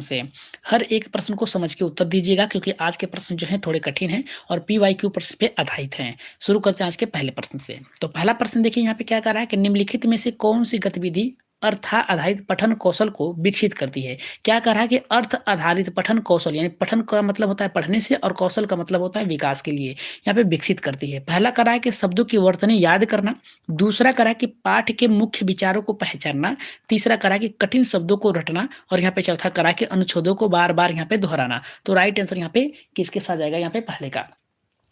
से हर एक प्रश्न को समझ के उत्तर दीजिएगा क्योंकि आज के प्रश्न जो हैं थोड़े कठिन हैं और पीवाईक्यू प्रश्न पे आधारित हैं। शुरू करते हैं आज के पहले प्रश्न से। तो पहला प्रश्न देखिए यहाँ पे क्या कर रहा है कि निम्नलिखित में से कौन सी गतिविधि अर्थ आधारित पठन कौशल को विकसित करती है। क्या कर रहा है कि अर्थ आधारित पठन कौशल यानी पठन का मतलब होता है पढ़ने से और कौशल का मतलब होता है विकास के लिए यहाँ पे विकसित करती है। पहला कर रहा है कि शब्दों की वर्तनी याद करना, दूसरा कर रहा है कि पाठ के मुख्य विचारों को पहचानना, तीसरा करा कि कठिन शब्दों को रटना और यहाँ पे चौथा करा कि अनुच्छेदों को बार बार यहाँ पे दोहराना। तो राइट आंसर यहाँ पे किसके साथ जाएगा, यहाँ पे पहले का।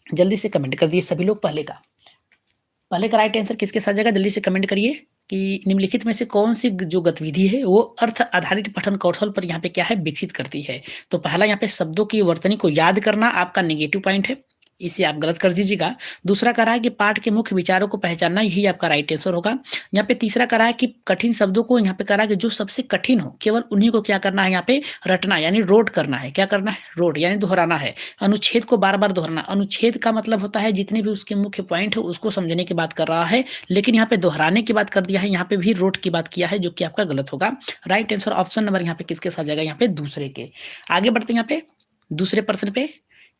जल्दी से कमेंट कर दिए सभी लोग, पहले का राइट आंसर किसके साथ जाएगा, जल्दी से कमेंट करिए कि निम्नलिखित में से कौन सी जो गतिविधि है वो अर्थ आधारित पठन कौशल पर यहाँ पे क्या है विकसित करती है। तो पहला यहाँ पे शब्दों की वर्तनी को याद करना आपका नेगेटिव पॉइंट है, इसे आप गलत कर दीजिएगा। दूसरा करा है कि पाठ के मुख्य विचारों को पहचानना, यही आपका राइट आंसर होगा। यहाँ पे तीसरा करा है कि कठिन शब्दों को यहाँ पे करा कि जो सबसे कठिन हो केवल उन्हीं को क्या करना है, यहाँ पे रटना यानी रोट करना है। क्या करना है, रोट यानी दोहराना है। अनुच्छेद को बार बार दोहराना, अनुच्छेद का मतलब होता है जितने भी उसके मुख्य पॉइंट है उसको समझने की बात कर रहा है, लेकिन यहाँ पे दोहराने की बात कर दिया है, यहाँ पे भी रोट की बात किया है जो कि आपका गलत होगा। राइट आंसर ऑप्शन नंबर यहाँ पे किसके साथ जाएगा, यहाँ पे दूसरे के। आगे बढ़ते हैं यहाँ पे दूसरे प्रश्न पे।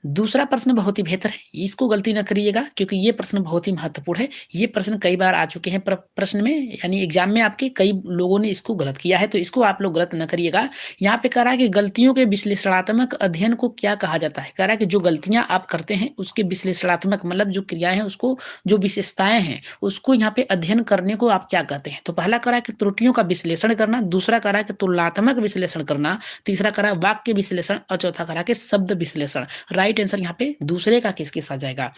दूसरा प्रश्न बहुत ही बेहतर है, इसको गलती न करिएगा क्योंकि ये प्रश्न बहुत ही महत्वपूर्ण है। ये प्रश्न कई बार आ चुके हैं प्रश्न में, यानी एग्जाम में आपके कई लोगों ने इसको गलत किया है, तो इसको आप लोग गलत न करिएगा। यहाँ पे कह रहा है कि गलतियों के विश्लेषणात्मक अध्ययन को क्या कहा जाता है। कह रहा है कि जो गलतियां आप करते हैं उसके विश्लेषणात्मक मतलब जो क्रियाएं हैं उसको, जो विशेषताएं हैं उसको यहाँ पे अध्ययन करने को आप क्या कहते हैं। तो पहला कह रहा है कि त्रुटियों का विश्लेषण करना, दूसरा कह रहा है कि तुलनात्मक विश्लेषण करना, तीसरा कह रहा है वाक्य विश्लेषण और चौथा कह रहा है कि शब्द विश्लेषण। राइट आंसर यहाँ पे दूसरे का किसके साथ जाएगा।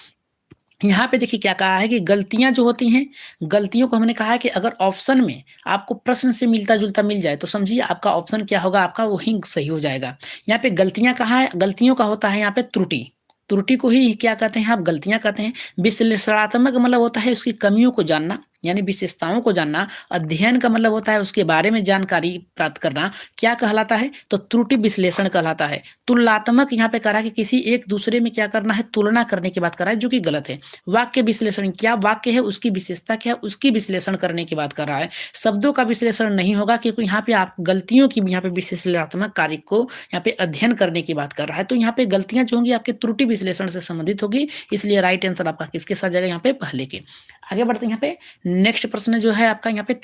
यहाँ पे देखिए क्या कहा है कि गलतियां जो होती हैं, गलतियों को हमने कहा है कि अगर ऑप्शन में आपको प्रश्न से मिलता जुलता मिल जाए तो समझिए आपका ऑप्शन क्या होगा, आपका वही सही हो जाएगा। यहाँ पे गलतियां कहाँ है, गलतियों का होता है यहाँ पे त्रुटि, त्रुटि को ही क्या कहते हैं आप, गलतियां कहते हैं। विश्लेषणात्मक मतलब होता है उसकी कमियों को जानना यानी विशेषताओं को जानना। अध्ययन का मतलब होता है उसके बारे में जानकारी प्राप्त करना। क्या कहलाता है, तो त्रुटि विश्लेषण कहलाता है। तुलनात्मक यहाँ पे कह रहा है कि किसी एक दूसरे में क्या करना है, तुलना करने की बात कर रहा है जो कि गलत है। वाक्य विश्लेषण, क्या वाक्य है उसकी विशेषता क्या है उसकी विश्लेषण करने की बात कर रहा है। शब्दों का विश्लेषण नहीं होगा क्योंकि यहाँ पे आप गलतियों की यहाँ पे विश्लेषणात्मक कार्य को यहाँ पे अध्ययन करने की बात कर रहा है। तो यहाँ पे गलतियां जो होंगी आपके त्रुटि विश्लेषण से संबंधित होगी, इसलिए राइट आंसर आपका किसके साथ जाएगा, यहाँ पे पहले के। आगे बढ़ते हैं यहाँ पे नेक्स्ट प्रश्न जो है आपका यहाँ पे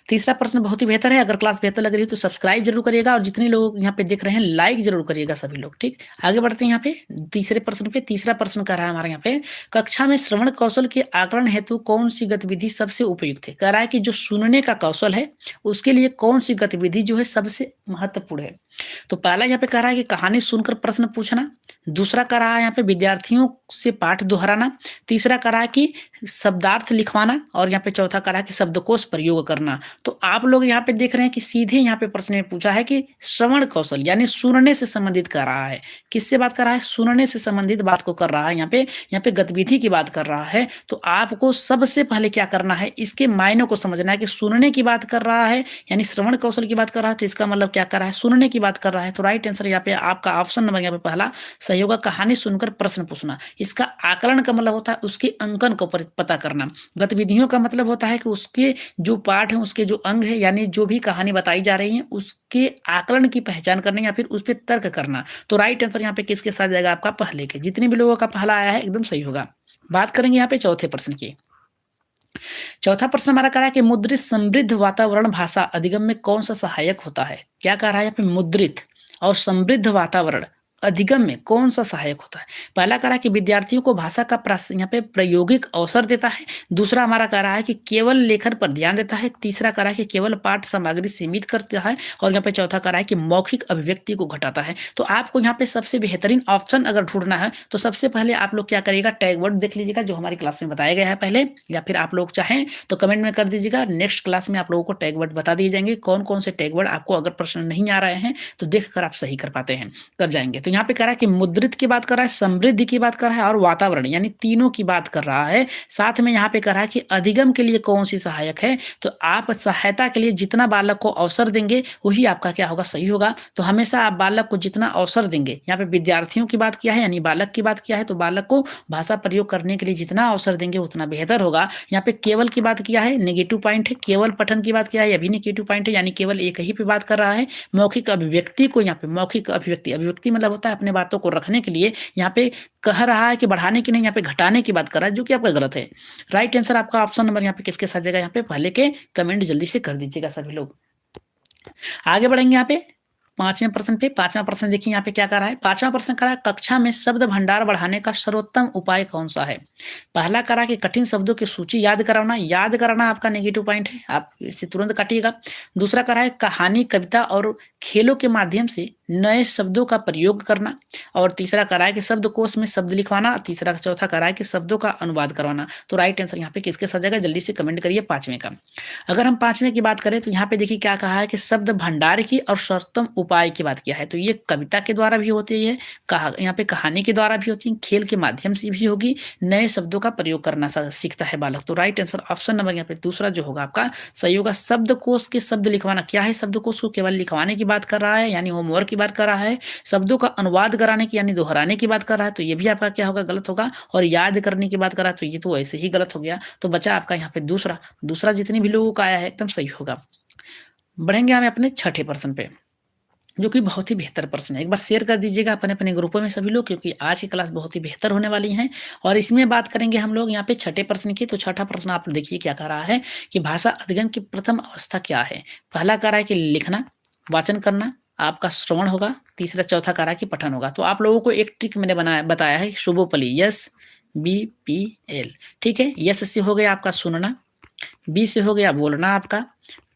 तीसरा प्रश्न बहुत ही बेहतर है। अगर क्लास बेहतर लग रही है तो सब्सक्राइब जरूर करिएगा और जितने लोग यहाँ पे देख रहे हैं लाइक जरूर करिएगा सभी लोग, ठीक। आगे बढ़ते हैं यहाँ पे तीसरे प्रश्न पे। तीसरा प्रश्न कह रहा है हमारे यहाँ पे, कक्षा में श्रवण कौशल के आकलन हेतु कौन सी गतिविधि सबसे उपयुक्त है। कह रहा है कि जो सुनने का कौशल है उसके लिए कौन सी गतिविधि जो है सबसे महत्वपूर्ण है। तो पहला यहाँ पे कह रहा है कि कहानी सुनकर प्रश्न पूछना, दूसरा कह रहा है यहाँ पे विद्यार्थियों से पाठ दोहराना, तीसरा कह रहा है कि शब्दार्थ लिखवाना और यहाँ पे चौथा कह रहा है कि शब्दकोश प्रयोग करना। तो आप लोग यहाँ पे देख रहे हैं कि सीधे यहाँ पे प्रश्न में पूछा है कि श्रवण कौशल यानी सुनने से संबंधित कर रहा है। किससे बात कर रहा है, सुनने से संबंधित बात को कर रहा है। यहाँ पे गतिविधि की बात कर रहा है। तो आपको सबसे पहले क्या करना है, इसके मायनों को समझना है कि सुनने की बात कर रहा है यानी श्रवण कौशल की बात कर रहा है, तो इसका मतलब क्या कर रहा है, सुनने की बात कर रहा है। तो राइट आंसर यहाँ पे आपका ऑप्शन नंबर यहाँ पे पहला सही होगा, कहानी सुनकर प्रश्न पूछना। इसका आकलन का मतलब होता है उसके अंकन को पता करना। गतिविधियों का मतलब होता है कि उसके जो पाठ है उसके जो अंग है यानी जो भी कहानी बताई जा रही है उसके आकलन की पहचान करना या फिर उस पर तर्क करना। तो राइट आंसर यहाँ पे किसके साथ जाएगा, आपका पहले के। जितने भी लोगों का पहला आया है एकदम सही होगा। बात करेंगे यहाँ पे चौथे प्रश्न की। चौथा प्रश्न हमारा कह रहा है कि मुद्रित समृद्ध वातावरण भाषा अधिगम में कौन सा सहायक होता है। क्या कह रहा है यहाँ पे, मुद्रित और समृद्ध वातावरण अधिगम में कौन सा सहायक होता है। पहला कह रहा है कि विद्यार्थियों को भाषा का यहाँ पे प्रायोगिक अवसर देता है, दूसरा हमारा कह रहा है कि केवल लेखन पर ध्यान देता है, तीसरा कह रहा है कि केवल पाठ सामग्री सीमित करता है और यहाँ पे चौथा कह रहा है कि मौखिक अभिव्यक्ति को घटाता है। तो आपको यहाँ पे सबसे बेहतरीन ऑप्शन अगर ढूंढना है तो सबसे पहले आप लोग क्या करिएगा, टैग वर्ड देख लीजिएगा जो हमारी क्लास में बताया गया है पहले, या फिर आप लोग चाहें तो कमेंट में कर दीजिएगा। नेक्स्ट क्लास में आप लोगों को टैग वर्ड बता दिए जाएंगे, कौन कौन से टैग वर्ड आपको अगर प्रश्न नहीं आ रहे हैं तो देख कर आप सही कर पाते हैं कर जाएंगे। तो यहाँ पे कह रहा है कि मुद्रित की बात कर रहा है, समृद्धि की बात कर रहा है और वातावरण यानी तीनों की बात कर रहा है। साथ में यहाँ पे कह रहा है कि अधिगम के लिए कौन-सी सहायक है, तो आप सहायता के लिए जितना बालक को अवसर देंगे, वही आपका क्या होगा, सही होगा। तो हमेशा आप बालक को जितना अवसर देंगे, यहाँ पे विद्यार्थियों की बात किया है यानी बालक की बात किया है, तो बालक को भाषा प्रयोग करने के लिए जितना अवसर देंगे उतना बेहतर होगा। यहाँ पे केवल की बात किया है, नेगेटिव पॉइंट है, केवल पठन की बात किया है, ये भी नेगेटिव पॉइंट है, यानी केवल एक ही पे बात कर रहा है। मौखिक अभिव्यक्ति को यहाँ पे मौखिक अभिव्यक्ति, अभिव्यक्ति मतलब होता है अपने बातों को रखने के लिए, यहाँ पे कह रहा है कि बढ़ाने की नहीं, यहाँ पे घटाने की बात कर रहा है, जो कि आपका गलत है। राइट आंसर आपका ऑप्शन नंबर यहाँ पे किसके साथ जाएगा, यहाँ पे पहले के कमेंट जल्दी से कर दीजिएगा सभी लोग। आगे बढ़ेंगे यहाँ पे 5वें प्रश्न पे। 5वां प्रश्न देखिए यहाँ पे क्या कह रहा है। 5वां प्रश्न कह रहा है कक्षा में शब्द भंडार बढ़ाने का सर्वोत्तम उपाय कौन सा है। पहला कह रहा है कि कठिन शब्दों की सूची याद कराना। याद कराना आपका नेगेटिव पॉइंट है, आप इसे तुरंत काटिएगा। दूसरा कह रहा है कहानी, कविता और खेलों के माध्यम से नए शब्दों का प्रयोग करना। और तीसरा कह रहा है कि शब्दकोश में शब्द लिखवाना। तीसरा चौथा कह रहा है कि शब्दों का अनुवाद करवाना। तो राइट आंसर यहाँ पे किसके साथ जाएगा, जल्दी से कमेंट करिए 5वें का। अगर हम 5वें की बात करें तो यहाँ पे देखिए क्या कहा है कि शब्द भंडार की और सर्वोत्तम उपाय की बात किया है। तो ये कविता के द्वारा भी होती है, यहाँ पे कहानी के द्वारा भी होती है, खेल के माध्यम से भी होगी, नए शब्दों का प्रयोग करना सीखता है बालक। तो राइट आंसर ऑप्शन नंबर यहाँ पे दूसरा जो होगा आपका सही होगा। शब्दकोश के शब्द लिखवाना, क्या है शब्दकोश को केवल लिखवाने की बात कर रहा है यानी होमवर्क की बात कर रहा है। शब्दों का अनुवाद कराने की यानी दोहराने की बात कर रहा है, तो ये भी आपका क्या होगा, गलत होगा। और याद करने की बात कर रहा है तो ये तो ऐसे ही गलत हो गया। तो बचा आपका यहाँ पे दूसरा जितने भी लोगों का आया है एकदम सही होगा। बढ़ेंगे हमें अपने छठे प्रश्न पे, जो कि बहुत ही बेहतर प्रश्न है। एक बार शेयर कर दीजिएगा अपने अपने ग्रुपों में सभी लोग, क्योंकि आज की क्लास बहुत ही बेहतर होने वाली है। और इसमें बात करेंगे हम लोग यहाँ पे छठे प्रश्न की। तो छठा प्रश्न आप देखिए क्या कह रहा है कि भाषा अधिगम की प्रथम अवस्था क्या है। पहला कह रहा है कि लिखना, वाचन करना, आपका श्रवण होगा। तीसरा चौथा कह रहा है कि पठन होगा। तो आप लोगों को एक ट्रिक मैंने बताया है, शुभोपली, SBPL, ठीक है। यस से हो गया आपका सुनना, बी से हो गया बोलना आपका,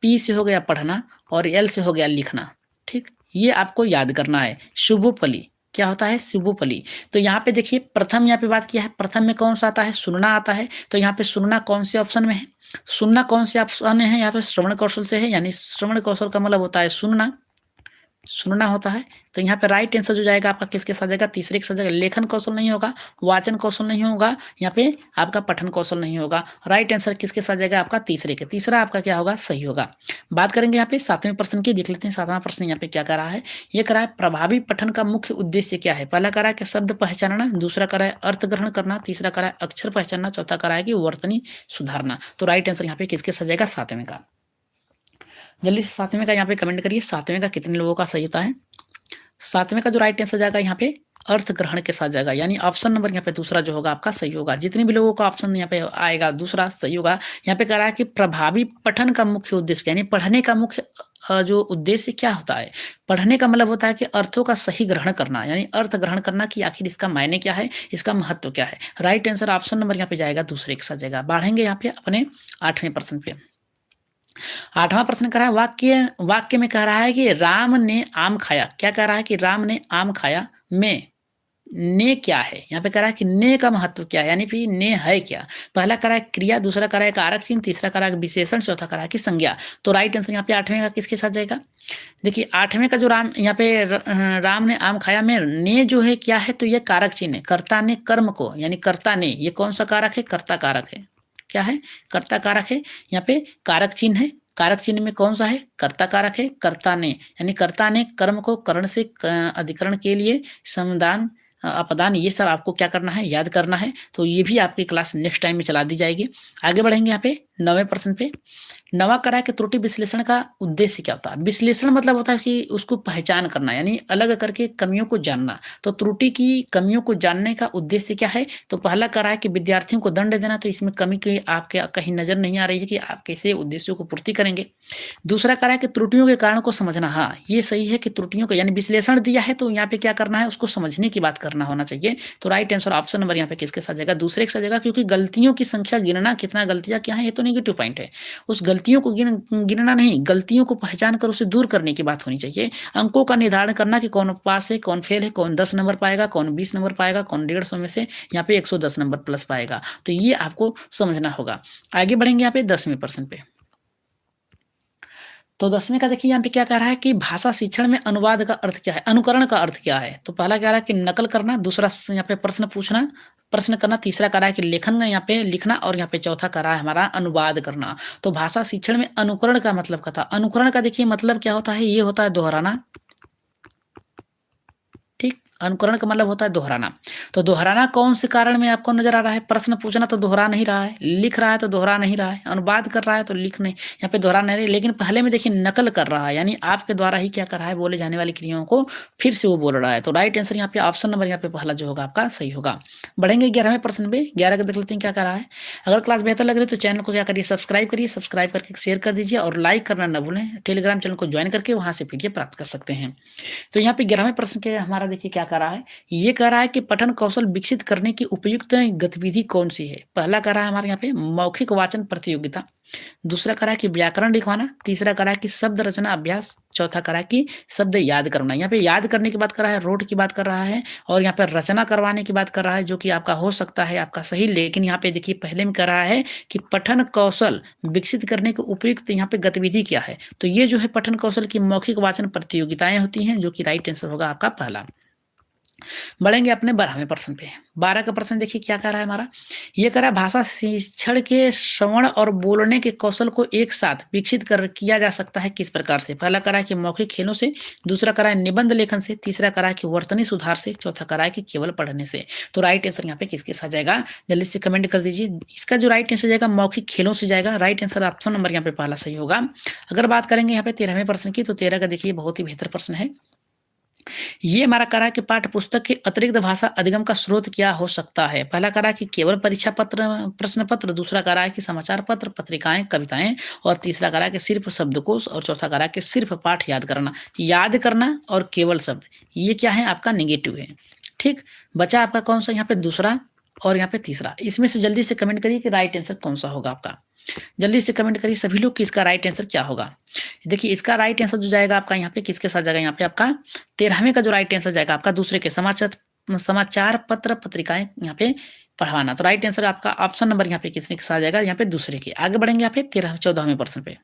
पी से हो गया पढ़ना और एल से हो गया लिखना, ठीक। ये आपको याद करना है। शुभोपली क्या होता है, शुभोपली। तो यहाँ पे देखिए प्रथम यहाँ पे बात किया है, प्रथम में कौन सा आता है, सुनना आता है। तो यहाँ पे सुनना कौन से ऑप्शन में है, सुनना कौन से ऑप्शन में है, यहाँ पे श्रवण कौशल से है, यानी श्रवण कौशल का मतलब होता है सुनना होता है। तो यहाँ पे राइट आंसर जो जाएगा आपका किसके साथ जाएगा, तीसरे के साथ जाएगा। लेखन कौशल नहीं होगा, वाचन कौशल नहीं होगा, यहाँ पे आपका पठन कौशल नहीं होगा। राइट आंसर किसके साथ जाएगा आपका तीसरे के, तीसरा आपका क्या होगा, सही होगा। बात करेंगे यहाँ पे 7वें प्रश्न की, देख लेते हैं 7वां प्रश्न यहाँ पे क्या कर रहा है। ये कह रहा है प्रभावी पठन का मुख्य उद्देश्य क्या है। पहला कह रहा है कि शब्द पहचानना, दूसरा कह रहा है अर्थ ग्रहण करना, तीसरा कह रहा है अक्षर पहचानना, चौथा कह रहा है कि वर्तनी सुधारना। तो राइट आंसर यहाँ पे किसके साथ जाएगा, 7वें का। जल्दी से 7वें का यहाँ पे कमेंट करिए, 7वें का कितने लोगों का सही होता है। 7वें का जो राइट आंसर जाएगा यहाँ पे अर्थ ग्रहण के साथ जाएगा, यानी ऑप्शन नंबर यहाँ पे दूसरा जो होगा आपका सही होगा। जितने भी लोगों का ऑप्शन यहाँ पे आएगा दूसरा सही होगा। यहाँ पे कह रहा है कि प्रभावी पठन का मुख्य उद्देश्य, यानी पढ़ने का मुख्य जो उद्देश्य क्या होता है। पढ़ने का मतलब होता है कि अर्थों का सही ग्रहण करना, यानी अर्थ ग्रहण करना कि आखिर इसका मायने क्या है, इसका महत्व क्या है। राइट आंसर ऑप्शन नंबर यहाँ पे जाएगा दूसरे के साथ जाएगा। बढ़ेंगे यहाँ पे अपने 8वें प्रश्न पे। 8वां प्रश्न कह रहा है वाक्य में कह रहा है कि राम ने आम खाया। क्या कह रहा है कि राम ने आम खाया में ने क्या है। यहाँ पे कह रहा है कि ने का महत्व क्या है, यानी फिर ने है क्या। पहला कह रहा है क्रिया, दूसरा कह रहा है कारक चिन्ह, तीसरा कह रहा है विशेषण, चौथा कह रहा है कि संज्ञा। तो राइट आंसर यहाँ पे 8वें का किसके साथ जाएगा। देखिए 8वें का जो यहाँ पे राम ने आम खाया में ने जो है क्या है, तो ये कारक चिन्ह है। कर्ता ने कर्म को, यानी कर्ता ने, ये कौन सा कारक है, कर्ता कारक है। क्या है, कर्ता कारक है। यहाँ पे कारक चिन्ह है, कारक चिन्ह में कौन सा है, कर्ता कारक है। कर्ता ने, यानी कर्ता ने कर्म को करण से अधिकरण के लिए समदान अपदान, ये सब आपको क्या करना है, याद करना है। तो ये भी आपकी क्लास नेक्स्ट टाइम में चला दी जाएगी। आगे बढ़ेंगे यहाँ पे 9वें प्रश्न पे। 9वां कह रहा है कि त्रुटि विश्लेषण का उद्देश्य क्या होता है। विश्लेषण मतलब होता है कि उसको पहचान करना, यानी अलग करके कमियों को जानना। तो त्रुटि की कमियों को जानने का उद्देश्य क्या है। तो पहला कह रहा है कि विद्यार्थियों को दंड देना, तो इसमें कमी की आपके कहीं नजर नहीं आ रही है कि आप कैसे उद्देश्यों को पूर्ति करेंगे। दूसरा कह रहा है कि त्रुटियों के कारण को समझना। हाँ ये सही है कि त्रुटियों को, यानी विश्लेषण दिया है तो यहाँ पे क्या करना है, उसको समझने की बात करना होना चाहिए। तो राइट आंसर ऑप्शन नंबर यहाँ पे किसके साथ जाएगा, दूसरे के साथ जाएगा। क्योंकि गलतियों की संख्या गिनना, कितना गलतियां क्या है, ये तो नेगेटिव पॉइंट है। उस गलतियों को गिनना नहीं, गलतियों को पहचान कर उसे दूर करने की बात होनी चाहिए। अंकों का निर्धारण करना कि कौन पास है, कौन फेल है, कौन 10 नंबर पाएगा, कौन 20 नंबर पाएगा, कौन 150 में से यहाँ पे 110 नंबर प्लस पाएगा। तो ये आपको समझना होगा। आगे बढ़ेंगे यहाँ पे 10वें प्रश्न पे। तो 10वें का देखिए यहाँ पे क्या कह रहा है कि भाषा शिक्षण में अनुवाद का अर्थ क्या है, अनुकरण का अर्थ क्या है? तो पहला कह रहा है कि नकल करना, दूसरा यहाँ पे प्रश्न पूछना, प्रश्न करना, तीसरा कह रहा है कि लेखन यहाँ पे लिखना और यहाँ पे चौथा कह रहा है हमारा अनुवाद करना। तो भाषा शिक्षण में अनुकरण का मतलब क्या था? अनुकरण का देखिए मतलब क्या होता है? ये होता है दोहराना। ठीक, अनुकरण का मतलब होता है दोहराना। तो दोहराना कौन से कारण में आपको नजर आ रहा है? प्रश्न पूछना तो दोहरा नहीं रहा है, लिख रहा है तो दोहरा नहीं रहा है, अनुवाद कर रहा है तो लिख नहीं, यहाँ पे दोहरा नहीं रहा है। लेकिन पहले में देखिए नकल कर रहा है, यानी आपके द्वारा ही क्या कर रहा है, बोले जाने वाली क्रियाओं को फिर से वो बोल रहा है। तो राइट आंसर यहाँ पे ऑप्शन नंबर यहाँ पे पहला जो होगा आपका सही होगा। बढ़ेंगे 11वें प्रश्न पे। 11 का देख लेते हैं क्या कर रहा है। अगर क्लास बेहतर लग रही है तो चैनल को क्या करिए, सब्सक्राइब करिए, सब्सक्राइब करके शेयर कर दीजिए और लाइक करना न भूलें। टेलीग्राम चैनल को ज्वाइन करके वहां से पीडीएफ प्राप्त कर सकते हैं। तो यहाँ पे 11वें प्रश्न के हमारा देखिए क्या कर रहा है। ये कह रहा है कि पठन कौशल विकसित करने की उपयुक्त गतिविधि कौन सी है? पहला कह रहा है हमारे यहाँ पे मौखिक वाचन प्रतियोगिता, दूसरा कह रहा है कि व्याकरण लिखवाना, तीसरा कह रहा है कि शब्द रचना अभ्यास, चौथा कह रहा है कि शब्द याद करना। यहाँ पे याद करने की बात कर रहा है, रोट की बात कर रहा है, और यहाँ पे रचना करवाने की बात कर रहा है, जो कि आपका हो सकता है आपका सही। लेकिन यहाँ पे देखिए पहले में कह रहा है कि पठन कौशल विकसित करने के उपयुक्त यहाँ पे गतिविधि क्या है? तो ये जो है पठन कौशल की मौखिक वाचन प्रतियोगिताएं होती हैं, जो कि राइट आंसर होगा आपका पहला। बढ़ेंगे अपने 12वें प्रश्न पे। 12 का प्रश्न देखिए क्या कह रहा है हमारा। ये कह रहा है भाषा शिक्षण के श्रवण और बोलने के कौशल को एक साथ विकसित कर किया जा सकता है किस प्रकार से? पहला कह रहा है कि मौखिक खेलों से, दूसरा कह रहा है निबंध लेखन से, तीसरा कह रहा है कि वर्तनी सुधार से, चौथा कह रहा है कि केवल पढ़ने से। तो राइट आंसर यहाँ पे किसके साथ जाएगा, जल्दी से कमेंट कर दीजिए। इसका जो राइट आंसर जाएगा मौखिक खेलों से जाएगा। राइट आंसर ऑप्शन नंबर यहाँ पे पहला सही होगा। अगर बात करेंगे यहाँ पे 13वें प्रश्न की, तो 13 का देखिए बहुत ही बेहतर प्रश्न है। ये हमारा कह रहा है कि पाठ्य पुस्तक के अतिरिक्त भाषा अधिगम का स्रोत क्या हो सकता है? पहला कह रहा है कि केवल परीक्षा पत्र, प्रश्न पत्र, दूसरा कह रहा है कि समाचार पत्र, पत्रिकाएं, कविताएं, और तीसरा कह रहा है कि सिर्फ शब्दकोश, और चौथा कह रहा है कि सिर्फ पाठ याद करना। याद करना और केवल शब्द, ये क्या है आपका निगेटिव है। ठीक, बचा आपका कौन सा यहाँ पे दूसरा और यहाँ पे तीसरा। इसमें से जल्दी से कमेंट करिए कि राइट आंसर कौन सा होगा आपका। जल्दी से कमेंट करिए सभी लोग कि इसका राइट आंसर क्या होगा। देखिए इसका राइट आंसर जो जाएगा आपका यहाँ पे किसके साथ जाएगा, यहाँ पे आपका 13वें का जो राइट आंसर जाएगा आपका दूसरे के समाचार पत्र पत्रिकाएं यहाँ पे पढ़वाना। तो राइट आंसर आपका ऑप्शन नंबर यहाँ पे किसने के साथ जाएगा, यहाँ पे दूसरे के। आगे बढ़ेंगे यहाँ पे 14वें प्रश्न पे।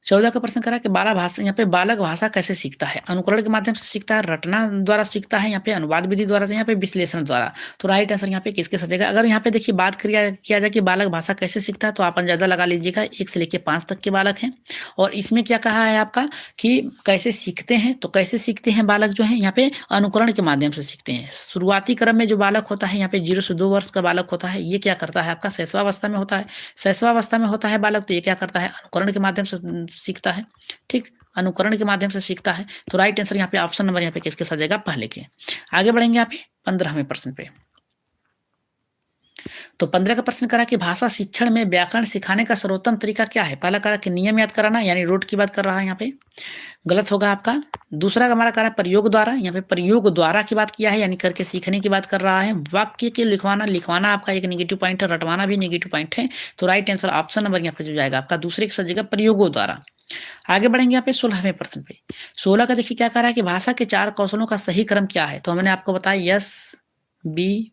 14 का प्रश्न करा कि यहाँ पे बालक भाषा कैसे सीखता है? अनुकरण के माध्यम से सीखता है, रटना द्वारा सीखता है, यहाँ पे अनुवाद विधि द्वारा, यहाँ पे विश्लेषण द्वारा। तो राइट आंसर यहाँ पे किसके साथ जाएगा? अगर यहाँ पे देखिए बात किया जाए कि बालक भाषा कैसे सीखता है, तो आप अंदाजा लगा लीजिएगा 1 से लेकर 5 तक के बालक हैं। और इसमें क्या कहा है आपका कि कैसे सीखते हैं? तो कैसे सीखते हैं बालक जो है यहाँ पे अनुकरण के माध्यम से सीखते हैं। शुरुआती क्रम में जो बालक होता है यहाँ पे 0 से 2 वर्ष का बालक होता है, ये क्या करता है आपका शैशवावस्था में होता है। शैशवावस्था में होता है बालक, तो ये क्या करता है अनुकरण के माध्यम से सीखता है। ठीक, अनुकरण के माध्यम से सीखता है। तो राइट आंसर यहाँ पे ऑप्शन नंबर यहाँ पे किसके साथ जाएगा, पहले के। आगे बढ़ेंगे यहाँ पे 15वें प्रश्न पे। तो 15 का प्रश्न करा कि भाषा शिक्षण में व्याकरण सिखाने का सर्वोत्तम तरीका क्या है? पहला करा कि नियम याद कराना, यानी रोट की बात कर रहा है यहाँ पे, गलत होगा आपका। दूसरा हमारा करा प्रयोग द्वारा, यहाँ पे प्रयोग द्वारा की बात किया है, यानी करके सीखने की बात कर रहा है। वाक्य के लिखवाना आपका एक नेगेटिव पॉइंट है, रटवाना भी नेगेटिव पॉइंट है। तो राइट आंसर ऑप्शन नंबर यहाँ पे जो जाएगा आपका दूसरे के साथ जाएगा प्रयोगों द्वारा। आगे बढ़ेंगे यहाँ पे 16वें प्रश्न पे। 16 का देखिए क्या कह रहा है कि भाषा के 4 कौशलों का सही क्रम क्या है? तो हमने आपको बताया SBPL,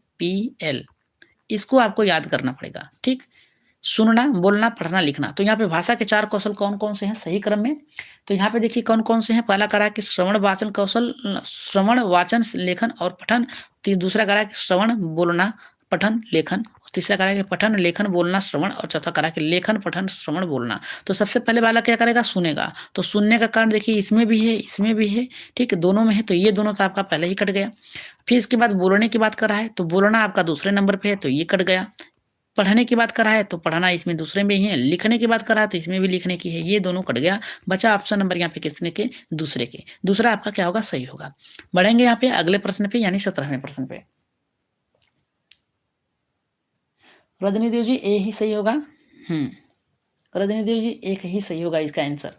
इसको आपको याद करना पड़ेगा। ठीक, सुनना, बोलना, पढ़ना, लिखना। तो यहाँ पे भाषा के 4 कौशल कौन कौन से हैं सही क्रम में? तो यहाँ पे देखिए कौन कौन से हैं। पहला करा कि श्रवण वाचन कौशल, श्रवण वाचन लेखन और पठन। दूसरा करा कि श्रवण बोलना पठन लेखन, तीसरा करा कि पठन लेखन बोलना श्रवण, और चौथा करा कि लेखन पठन श्रवण बोलना। तो सबसे पहले वाला क्या करेगा, सुनेगा। तो सुनने का कारण देखिए इसमें भी है, इसमें भी है, ठीक है, दोनों में है। तो ये दोनों तो आपका पहले ही कट गया। फिर इसके बाद बोलने की बात कर रहा है, तो बोलना आपका दूसरे नंबर पे है, तो ये कट गया। पढ़ने की बात कर रहा है तो पढ़ना इसमें दूसरे में ही है। लिखने की बात कर रहा है तो इसमें भी लिखने की है, ये दोनों कट गया। बचा ऑप्शन नंबर यहाँ पे किसने के, दूसरे के। दूसरा आपका क्या होगा, सही होगा। बढ़ेंगे यहाँ पे अगले प्रश्न पे, यानी 17वें प्रश्न पे। रजनी देव जी ए ही सही होगा। रजनी देव जी एक ही सही होगा इसका आंसर।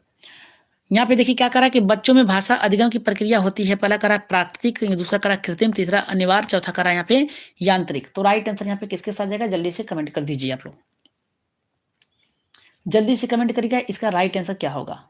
यहाँ पे देखिए क्या करा कि बच्चों में भाषा अधिगम की प्रक्रिया होती है। पहला करा प्राकृतिक, दूसरा करा कृत्रिम, तीसरा अनिवार्य, चौथा करा यहाँ पे यांत्रिक। तो राइट आंसर यहाँ पे किसके साथ जाएगा, जल्दी से कमेंट कर दीजिए आप लोग। जल्दी से कमेंट करिएगा इसका राइट आंसर क्या होगा।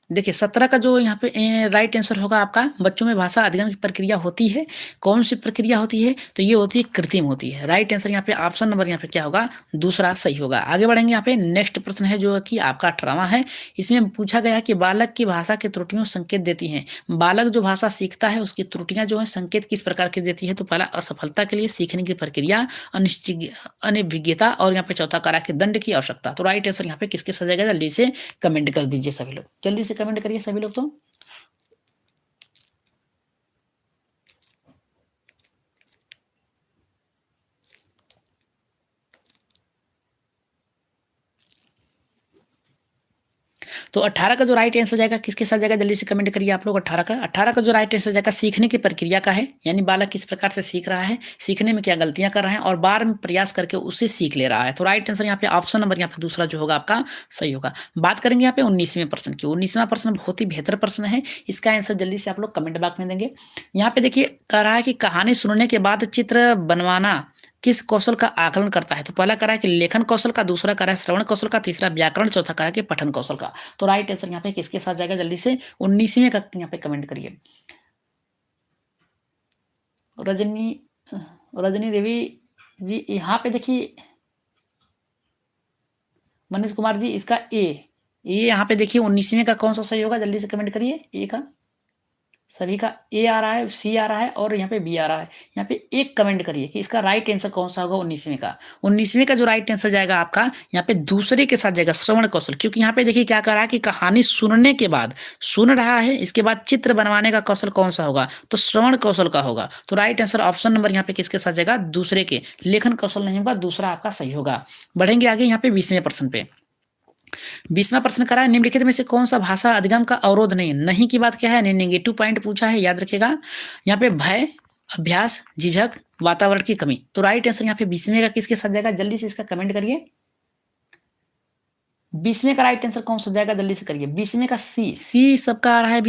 देखिए 17 का जो यहाँ पे राइट आंसर होगा आपका, बच्चों में भाषा अधिगम की प्रक्रिया होती है। कौन सी प्रक्रिया होती है? तो ये होती है कृत्रिम होती है। राइट आंसर यहाँ पे ऑप्शन नंबर यहाँ पे क्या होगा? दूसरा सही होगा। आगे बढ़ेंगे यहाँ पे नेक्स्ट प्रश्न है जो कि आपका 18वां है। इसमें पूछा गया कि बालक की भाषा की त्रुटियों संकेत देती हैं। बालक जो भाषा सीखता है उसकी त्रुटियां जो है संकेत किस प्रकार की देती है? तो पहला असफलता के लिए, सीखने की प्रक्रिया, अनिश्चित अनभिज्ञता और यहाँ पे चौथा करा के दंड की आवश्यकता। तो राइट आंसर यहाँ पे किसके साथ जाएगा? जल्दी से कमेंट कर दीजिए सभी लोग, जल्दी से कमेंट करिए सभी लोग। तो 18 का जो राइट आंसर जाएगा किसके साथ जाएगा? जल्दी से कमेंट करिए आप लोग। 18 का जो राइट आंसर जाएगा सीखने की प्रक्रिया का है, यानी बालक किस प्रकार से सीख रहा है, सीखने में क्या गलतियां कर रहा है और बार में प्रयास करके उसे सीख ले रहा है। तो राइट आंसर यहाँ पे ऑप्शन नंबर यहाँ पे दूसरा जो होगा आपका सही होगा। बात करेंगे यहाँ पे 19वें प्रश्न की। 19वां प्रश्न बहुत ही बेहतर प्रश्न है, इसका आंसर जल्दी से आप लोग कमेंट बॉक्स में देंगे। यहाँ पे देखिए कह रहा है कि कहानी सुनने के बाद चित्र बनवाना किस कौशल का आकलन करता है? तो पहला करा है कि लेखन कौशल का, दूसरा करा है श्रवण कौशल का, तीसरा व्याकरण, चौथा करा है कि पठन कौशल का। तो राइट आंसर यहाँ पे किसके साथ जाएगा? जल्दी से 19वें का यहाँ पे कमेंट करिए। रजनी रजनी देवी जी यहाँ पे देखिए, मनीष कुमार जी इसका ये यहाँ पे देखिए 19वें का कौन सा सही होगा? जल्दी से कमेंट करिए। ए का सभी का ए आ रहा है, सी आ रहा है और यहाँ पे बी आ रहा है। यहाँ पे एक कमेंट करिए कि इसका राइट आंसर कौन सा होगा 19वें का। 19वें का जो राइट आंसर जाएगा आपका यहाँ पे दूसरे के साथ जाएगा, श्रवण कौशल। क्योंकि यहाँ पे देखिए क्या कर रहा है कि कहानी सुनने के बाद सुन रहा है, इसके बाद चित्र बनवाने का कौशल कौन सा होगा? तो श्रवण कौशल का होगा। तो राइट आंसर ऑप्शन नंबर यहाँ पे किसके साथ जाएगा? दूसरे के। लेखन कौशल नहीं होगा, दूसरा आपका सही होगा। बढ़ेंगे आगे यहाँ पे 20वें प्रश्न पे। 20वां प्रश्न करा है निम्नलिखित में से कौन सा भाषा अधिगम का अवरोध नहीं है? नहीं की बात क्या है? नेगेटिव पॉइंट पूछा है, याद रखेगा। यहाँ पे भय, अभ्यास, झिझक, वातावरण की कमी। तो राइट आंसर यहाँ पे 20वें का किसके साथ जाएगा? जल्दी से इसका कमेंट करिए। 20वें का राइट आंसर कौन सा जाएगा? जल्दी से करिए। 20वें का सी सबका आ रहा है।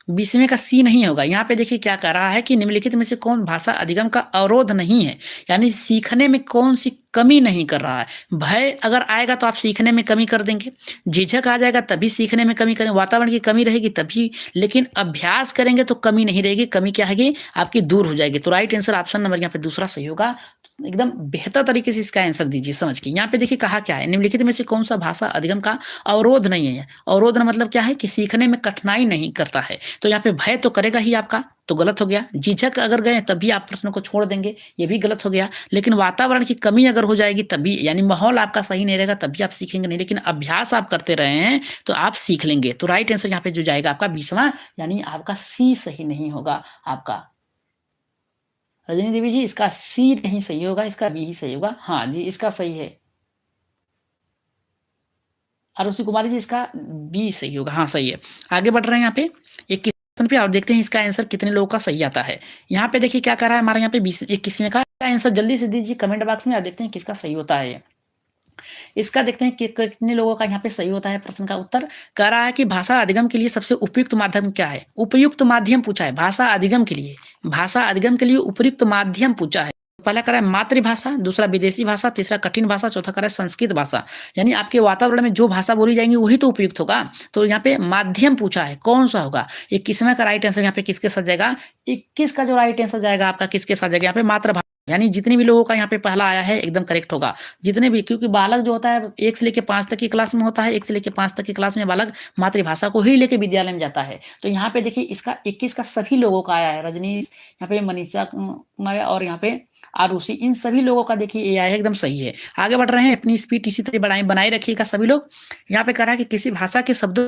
20वें का सी नहीं होगा। यहाँ पे देखिए क्या कह रहा है कि निम्नलिखित में से कौन भाषा अधिगम का अवरोध नहीं है, यानी सीखने में कौन सी कमी नहीं कर रहा है। भय अगर आएगा तो आप सीखने में कमी कर देंगे, झिझक आ जाएगा तभी सीखने में कमी करें, वातावरण की कमी रहेगी तभी, लेकिन अभ्यास करेंगे तो कमी नहीं रहेगी, कमी क्या है आपकी दूर हो जाएगी। तो राइट आंसर ऑप्शन नंबर यहाँ पे दूसरा सही होगा। एकदम बेहतर तरीके से इसका आंसर दीजिए समझ के। यहाँ पे देखिए कहा क्या है, निम्नलिखित में से कौन सा भाषा अधिगम का अवरोध नहीं है। अवरोध मतलब क्या है कि सीखने में कठिनाई नहीं करता है। तो यहाँ पे भय तो करेगा ही आपका, तो गलत हो गया। झिझक अगर गए तभी आप प्रश्न को छोड़ देंगे, ये भी गलत हो गया। लेकिन वातावरण की कमी अगर हो जाएगी तभी, यानी माहौल आपका सही नहीं रहेगा तभी आप सीखेंगे नहीं, लेकिन अभ्यास आप करते रहे हैं तो आप सीख लेंगे। तो राइट आंसर यहाँ पे जो जाएगा आपका 20वां, यानी आपका सी सही नहीं होगा आपका। रजनी देवी जी इसका सी नहीं सही होगा, इसका बी ही सही होगा। हाँ जी इसका सही है। आरुषि कुमारी जी इसका बी सही होगा। हाँ सही है। आगे बढ़ रहे हैं यहाँ पे एक क्वेश्चन पे और देखते हैं इसका आंसर कितने लोगों का सही आता है। यहाँ पे देखिए क्या कर रहा है हमारे यहाँ पे 21वें का आंसर जल्दी से दीजिए कमेंट बॉक्स में और देखते हैं किसका सही होता है। इसका देखते हैं कि कितने लोगों का यहाँ पे सही होता है। प्रश्न का उत्तर कह रहा है कि भाषा अधिगम के लिए सबसे उपयुक्त माध्यम क्या है? उपयुक्त माध्यम पूछा है भाषा अधिगम के लिए। भाषा अधिगम के लिए उपयुक्त माध्यम पूछा है। पहला करा है मातृभाषा, दूसरा विदेशी भाषा, तीसरा कठिन भाषा, चौथा करा है संस्कृत भाषा। यानी आपके वातावरण में जो भाषा बोली जाएंगी वही तो उपयुक्त होगा। तो यहाँ पे माध्यम पूछा है कौन सा होगा। 21वें का राइट आंसर यहाँ पे किसके साथ जाएगा? 21 का जो राइट आंसर जाएगा आपका किसके साथ जाएगा? यहाँ पे मातृभाषा, यानी जितने भी लोगों का यहाँ पे पहला आया है एकदम करेक्ट होगा। जितने भी, क्योंकि बालक जो होता है 1 से लेकर 5 तक की क्लास में होता है, 1 से लेकर 5 तक की क्लास में बालक मातृभाषा को ही लेके विद्यालय में जाता है। तो यहाँ पे देखिए इसका 21 का सभी लोगों का आया है। रजनी, यहाँ पे मनीषा कुमार और यहाँ पे आरुषि, इन सभी लोगों का देखिए ये आया है, एकदम सही है। आगे बढ़ रहे हैं, अपनी स्पीड इसी तरह बनाए रखिएगा सभी लोग। यहाँ पे कह रहा है कि किसी भाषा के शब्दों,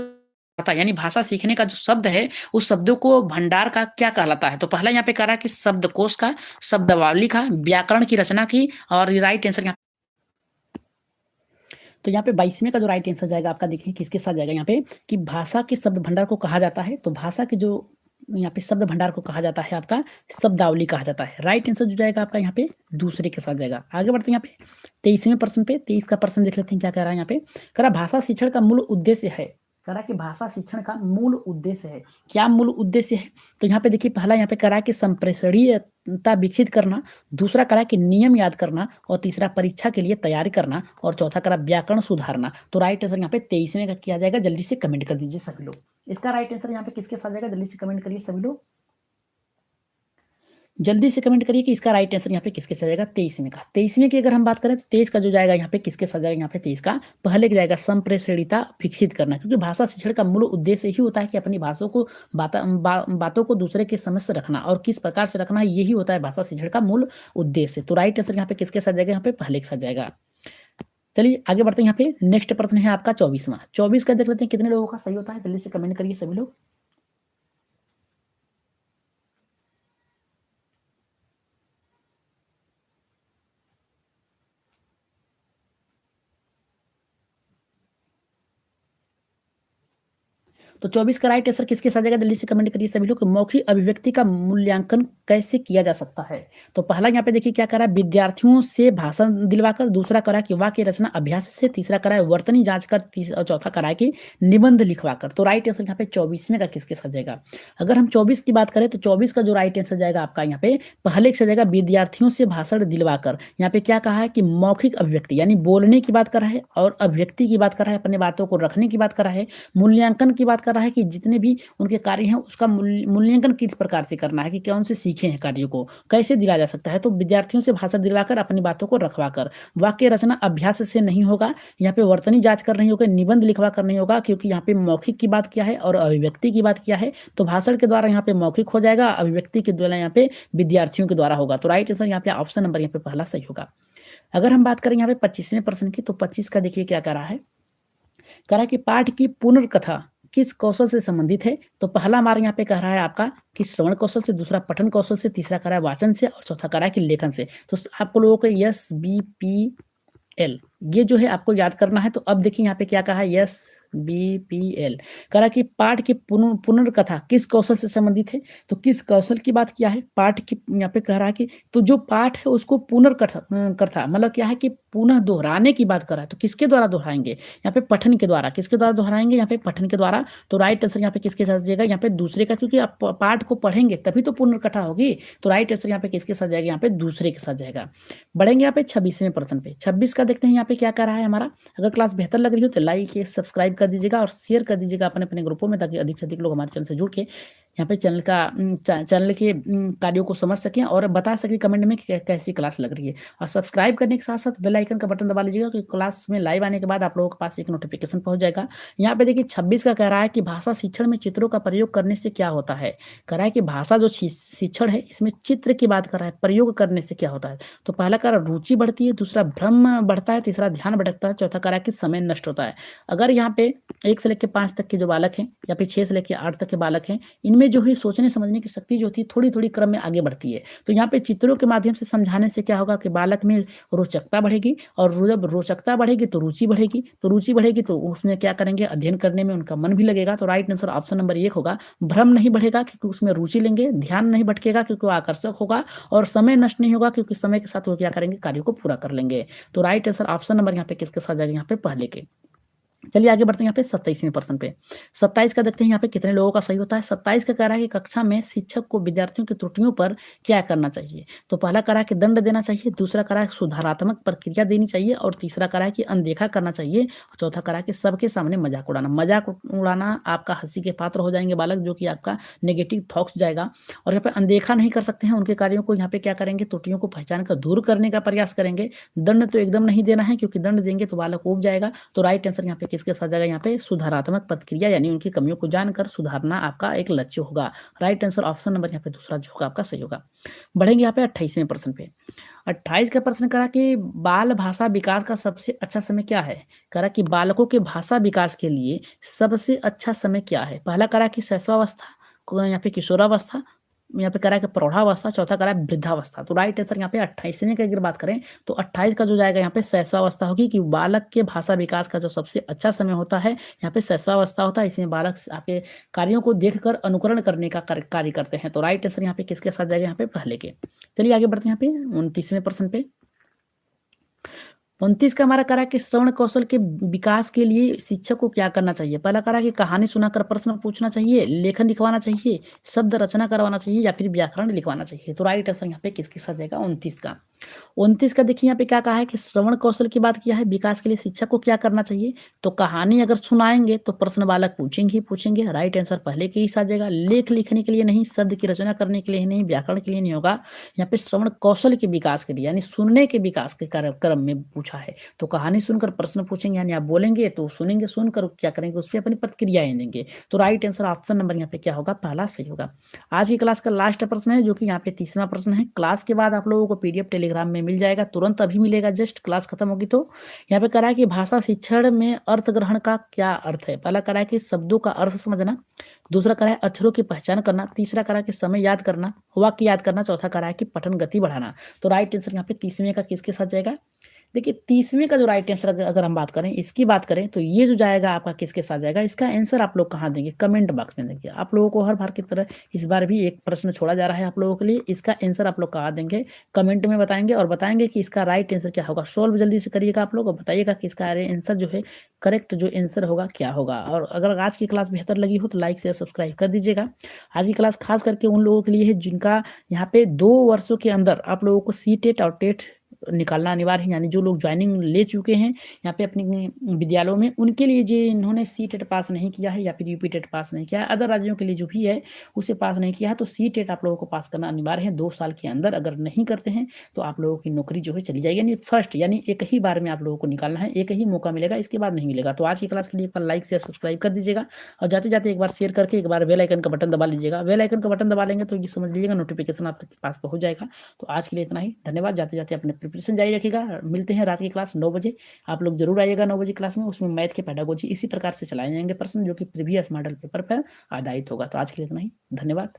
यानी भाषा सीखने का जो शब्द है उस शब्दों को भंडार का क्या कहलाता है? तो पहला यहाँ पे कह रहा है कि शब्दकोश का, शब्दावली का, व्याकरण की रचना की, और राइट आंसर यहाँ। तो यहाँ पे 22वें का जो राइट आंसर जाएगा आपका देखिए किसके साथ जाएगा यहाँ पे कि भाषा के शब्द भंडार को कहा जाता है। तो भाषा के जो यहाँ पे शब्द भंडार को कहा जाता है आपका शब्दावली कहा जाता है। राइट आंसर जो जाएगा आपका यहाँ पे दूसरे के साथ जाएगा। आगे बढ़ते हैं यहाँ पे 23वें प्रश्न पे। 23 का प्रश्न देख लेते हैं क्या कह रहा है यहाँ पे। कह रहा भाषा शिक्षण का मूल उद्देश्य है, करा कि भाषा शिक्षण का मूल उद्देश्य है। क्या मूल उद्देश्य है? तो यहाँ पे देखिए पहला यहाँ पे करा कि संप्रेषणीयता विकसित करना, दूसरा करा कि नियम याद करना और तीसरा परीक्षा के लिए तैयारी करना और चौथा करा व्याकरण सुधारना। तो राइट आंसर यहाँ पे 23वें का किया जाएगा। जल्दी से कमेंट कर दीजिए सभी लोग। इसका राइट आंसर यहाँ पे किसके साथ जाएगा? जल्दी से कमेंट करिए सभी लोग। जल्दी से कमेंट करिए कि इसका राइट आंसर यहाँ पे किसके साथ जाएगा? 23वें का। 23वें की अगर हम बात करें तो 23 का जो जाएगा यहाँ पे किसके साथ जाएगा? यहाँ पे 23 का पहले का जाएगा संप्रेषणीयता विकसित करना, क्योंकि भाषा शिक्षण का मूल उद्देश्य ही होता है कि अपनी भाषाओं को बातों को दूसरे के समक्ष रखना और किस प्रकार से रखना, यही होता है भाषा शिक्षण का मूल उद्देश्य। तो राइट आंसर यहाँ पे किसके साथ जाएगा? यहाँ पे पहले के साथ जाएगा। चलिए आगे बढ़ते हैं। यहाँ पे नेक्स्ट प्रश्न है आपका 24वां। 24 का देख लेते हैं कितने लोगों का सही होता है। जल्दी से कमेंट करिए सभी लोग। तो 24 का राइट आंसर किसके साथ जाएगा? जल्दी से कमेंट करिए सभी लोग। मौखिक अभिव्यक्ति का मूल्यांकन कैसे किया जा सकता है? तो पहला यहाँ पे देखिए क्या करा, विद्यार्थियों से भाषण दिलवाकर, दूसरा करा कि वाक्य रचना अभ्यास से, तीसरा करा वर्तनी जांच कर, और चौथा करा कि निबंध लिखवाकर। तो राइट आंसर यहाँ पे 24वें का किसके साथ जाएगा? अगर हम 24 की बात करें तो 24 का जो राइट आंसर जाएगा आपका यहाँ पे पहले से जाएगा विद्यार्थियों से भाषण दिलवाकर। यहाँ पे क्या कहा है कि मौखिक अभिव्यक्ति यानी बोलने की बात कर रहा है और अभिव्यक्ति की बात कर रहा है, अपने बातों को रखने की बात कर रहा है, मूल्यांकन की बात कर रहा है कि जितने भी उनके कार्य हैं उसका मूल्यांकन किस प्रकार से करना है, कि कौन से सीखे हैं कार्यों को कैसे दिला जा सकता है। तो विद्यार्थियों से भाषा दिलवाकर, अपनी बातों को रखवाकर। वाक्य रचना अभ्यास से नहीं होगा, यहाँ पे वर्तनी जांच कर नहीं होगा, निबंध लिखवा कर नहीं होगा, क्योंकि यहाँ पे मौखिक की बात किया है और अभिव्यक्ति की बात किया है। तो भाषण के द्वारा यहाँ पे मौखिक हो जाएगा, अभिव्यक्ति के द्वारा यहाँ पे विद्यार्थियों के द्वारा होगा। तो राइट आंसर यहाँ पे ऑप्शन नंबर यहाँ पे पहला सही होगा। अगर हम बात करें यहाँ पे 25वें प्रश्न की, तो 25 का देखिए क्या करा है, करा कि पाठ की पुनर्कथा किस कौशल से संबंधित है? तो पहला हमारे यहाँ पे कह रहा है आपका कि श्रवण कौशल से, दूसरा पठन कौशल से, तीसरा करा है वाचन से और चौथा करा है कि लेखन से। तो आपको लोगों को SBPL ये जो है आपको याद करना है। तो अब देखिए यहाँ पे क्या कहा है, SBPL करा कि पाठ की पुनर्कथा किस कौशल से संबंधित है? तो किस कौशल की बात किया है? पाठ की यहाँ पे कह रहा है कि तो जो पाठ है उसको पुनर्कथा कथा मतलब क्या है कि पुनः दोहराने की बात कर रहा है। तो किसके द्वारा दोहराएंगे? यहाँ पे पठन के द्वारा। किसके द्वारा दोहराएंगे? यहाँ पे पठन के द्वारा। तो राइट आंसर यहाँ पे किसके साथ जाएगा? यहाँ पे दूसरे का, क्योंकि आप पाठ को पढ़ेंगे तभी तो पुनर्कथा होगी। तो राइट आंसर यहाँ पे किसके साथ जाएगा? यहाँ पे दूसरे के साथ जाएगा। बढ़ेंगे यहाँ पे 26वें प्रश्न पे। 26 का देखते हैं यहाँ पे क्या कर रहा है हमारा। अगर क्लास बेहतर लग रही हो तो लाइक सब्सक्राइब कर दीजिएगा और शेयर कर दीजिएगा अपने अपने ग्रुपों में, ताकि अधिक से अधिक लोग हमारे चैनल से जुड़ के यहाँ पे चैनल के कार्यों को समझ सकें और बता सकें कमेंट में कि कैसी क्लास लग रही है। और सब्सक्राइब करने के साथ साथ बेल आइकन का बटन दबा लीजिएगा, क्योंकि क्लास में लाइव आने के बाद आप लोगों के पास एक नोटिफिकेशन पहुंच जाएगा। यहाँ पे देखिए 26 का कह रहा है कि भाषा शिक्षण में चित्रों का प्रयोग करने से क्या होता है? कह रहा है कि भाषा जो शिक्षण है इसमें चित्र की बात कर रहा है, प्रयोग करने से क्या होता है? तो पहला कह रहा रुचि बढ़ती है, दूसरा भ्रम बढ़ता है, तीसरा ध्यान भटकता है, चौथा कह रहा है कि समय नष्ट होता है। अगर यहाँ पे 1 से लेकर 5 तक के जो बालक हैं या फिर 6 से लेकर 8 तक के बालक हैं, इनमें जो है सोचने समझने की शक्ति जो होती है थोड़ी थोड़ी क्रम में आगे बढ़ती है। तो यहाँ पे चित्रों के माध्यम से समझाने से क्या होगा कि बालक में रोचकता बढ़ेगी, और जब रोचकता बढ़ेगी तो रुचि बढ़ेगी, तो रुचि बढ़ेगी तो उसमें क्या करेंगे, अध्ययन करने में उनका मन भी लगेगा। तो राइट आंसर ऑप्शन नंबर 1 होगा। भ्रम नहीं बढ़ेगा क्योंकि उसमें रुचि लेंगे, ध्यान नहीं भटकेगा क्योंकि वो आकर्षक होगा, और समय नष्ट नहीं होगा क्योंकि समय के साथ वो क्या करेंगे, कार्यों को पूरा कर लेंगे। तो राइट आंसर ऑप्शन नंबर यहाँ पे किसके साथ जाएगा? यहाँ पे पहले के। चलिए आगे बढ़ते हैं यहाँ पे 27वें प्रश्न पे। 27 का देखते हैं यहाँ पे कितने लोगों का सही होता है। 27 का कह रहा है कि कक्षा में शिक्षक को विद्यार्थियों की त्रुटियों पर क्या करना चाहिए? तो पहला कह रहा है कि दंड देना चाहिए, दूसरा कह रहा है सुधारात्मक प्रक्रिया देनी चाहिए, और तीसरा कह रहा है कि अनदेखा करना चाहिए, और चौथा कह रहा है कि सबके सामने मजाक उड़ाना। मजाक उड़ाना आपका हंसी के पात्र हो जाएंगे बालक, जो कि आपका नेगेटिव थॉट्स जाएगा। और यहाँ पे अनदेखा नहीं कर सकते हैं उनके कार्यों को, यहाँ पे क्या करेंगे, त्रुटियों को पहचान कर दूर करने का प्रयास करेंगे। दंड तो एकदम नहीं देना है, क्योंकि दंड देंगे तो बालक ऊब जाएगा। तो राइट आंसर यहाँ पे किसके साथ जाएगा? यहाँ पे सुधारात्मक प्रतिक्रिया यानी उनकी कमियों को जानकर सुधारना आपका एक लक्ष्य होगा। राइट आंसर ऑप्शन नंबर यहाँ पे दूसरा जो होगा आपका सही होगा। बढ़ेंगे यहाँ पे 28वें प्रश्न पे। 28 का प्रश्न करा कि बाल भाषा विकास का सबसे अच्छा समय क्या है? करा कि बालकों के भाषा विकास के लिए सबसे अच्छा समय क्या है? पहला करा कि शैशवावस्था, यहाँ पे किशोरावस्था, यहाँ पे करा कि प्रौढ़ावस्था, चौथा करा वृद्धावस्था। तो राइट आंसर यहाँ पे 28वें की अगर बात करें तो 28 का जो जाएगा यहाँ पे शैशवावस्था होगी, कि बालक के भाषा विकास का जो सबसे अच्छा समय होता है यहाँ पे शैशवावस्था होता है। इसमें बालक आपके कार्यों को देखकर अनुकरण करने का कार्य करते हैं। तो राइट आंसर यहाँ पे किसके साथ जाएगा? यहाँ पे पहले के। चलिए आगे बढ़ते हैं यहाँ पे 29वें प्रश्न पे। 29 का हमारा करा कि श्रवण कौशल के विकास के लिए शिक्षक को क्या करना चाहिए? पहला करा कि कहानी सुनाकर प्रश्न पूछना चाहिए, लेखन लिखवाना चाहिए, शब्द रचना करवाना चाहिए या फिर व्याकरण लिखवाना चाहिए। तो राइट आंसर यहाँ पे किसके साथ जाएगा? 29 का। 29 का देखिए यहाँ पे क्या कहा है कि श्रवण कौशल की बात किया है, विकास के लिए शिक्षक को क्या करना चाहिए? तो कहानी अगर सुनाएँगे तो प्रश्न बालक पूछेंगे ही पूछेंगे, राइट आंसर पहले के ही साथ जाएगा। लेख लिखने के लिए नहीं, शब्द की रचना करने के लिए नहीं, व्याकरण के लिए नहीं होगा। यहाँ पे श्रवण कौशल के विकास के लिए यानी सुनने के विकास के क्रम में पूछा है। तो कहानी सुनकर प्रश्न पूछेंगे यानी आप बोलेंगे तो सुनेंगे, सुनकर क्या करेंगे उस पे अपनी प्रतिक्रियाएँ देंगे। तो राइट आंसर ऑप्शन नंबर यहाँ पे क्या होगा? पहला सही होगा। आज की क्लास का लास्ट प्रश्न है जो कि यहाँ पे 30वां प्रश्न है। क्लास के बाद आप लोगों को पीडीएफ टेलीग्राम में मिल जाएगा, तुरंत अभी मिलेगा जस्ट क्लास खत्म होगी तो। यहाँ पे कह रहा है कि भाषा शिक्षण में अर्थ ग्रहण का क्या अर्थ है? पहला कह रहा है कि शब्दों का अर्थ समझना, दूसरा कह रहा है अक्षरों की पहचान करना, तीसरा कह रहा है कि समय याद करना, वाक्य याद करना, चौथा कह रहा है कि पठन गति बढ़ाना। तो राइट आंसर यहाँ पे 30वें का किसके साथ जाएगा? देखिए 30वें का जो राइट आंसर अगर हम बात करें, इसकी बात करें तो ये जो जाएगा आपका किसके साथ जाएगा? इसका आंसर आप लोग कहाँ देंगे? कमेंट बॉक्स में देंगे। आप लोगों को हर बार की तरह इस बार भी एक प्रश्न छोड़ा जा रहा है आप लोगों के लिए। इसका आंसर आप लोग कहाँ देंगे? कमेंट में बताएँगे और बताएँगे कि इसका राइट आंसर क्या होगा। सॉल्व जल्दी से करिएगा आप लोग और बताइएगा कि इसका आंसर जो है करेक्ट जो आंसर होगा क्या होगा। और अगर आज की क्लास बेहतर लगी हो तो लाइक, शेयर, सब्सक्राइब कर दीजिएगा। आज की क्लास खास करके उन लोगों के लिए है जिनका यहाँ पे 2 वर्षों के अंदर आप लोगों को सी-टेट और टेट निकालना अनिवार्य है, यानी जो लोग ज्वाइनिंग ले चुके हैं यहाँ पे अपने विद्यालयों में, उनके लिए जो इन्होंने सी-टेट पास नहीं किया है या फिर यूपी-टेट पास नहीं किया है, अदर राज्यों के लिए जो भी है उसे पास नहीं किया है, तो सी-टेट आप लोगों को पास करना अनिवार्य है 2 साल के अंदर। अगर नहीं करते हैं तो आप लोगों की नौकरी जो है चली जाएगी, यानी फर्स्ट यानी एक ही बार में आप लोगों को निकालना है, एक ही मौका मिलेगा, इसके बाद नहीं मिलेगा। तो आज की क्लास के लिए एक बार लाइक, शेयर, सब्सक्राइब कर दीजिएगा और जाते-जाते एक बार शेयर करके एक बार बेल आइकन का बटन दबा लीजिएगा। बेल आइकन का बटन दबा लेंगे तो ये समझ लीजिएगा नोटिफिकेशन आप तक के पास पहुँच जाएगा। तो आज के लिए इतना ही। धन्यवाद। जाते-जाते अपने प्रिपरेशन जारी रखिएगा। मिलते हैं रात की क्लास 9 बजे। आप लोग ज़रूर आइएगा 9 बजे क्लास में। उसमें मैथ के पेडागोजी इसी प्रकार से चलाए जाएँगे प्रश्न जो कि प्रीवियस मॉडल पेपर पर आधारित होगा। तो आज के लिए इतना ही। धन्यवाद।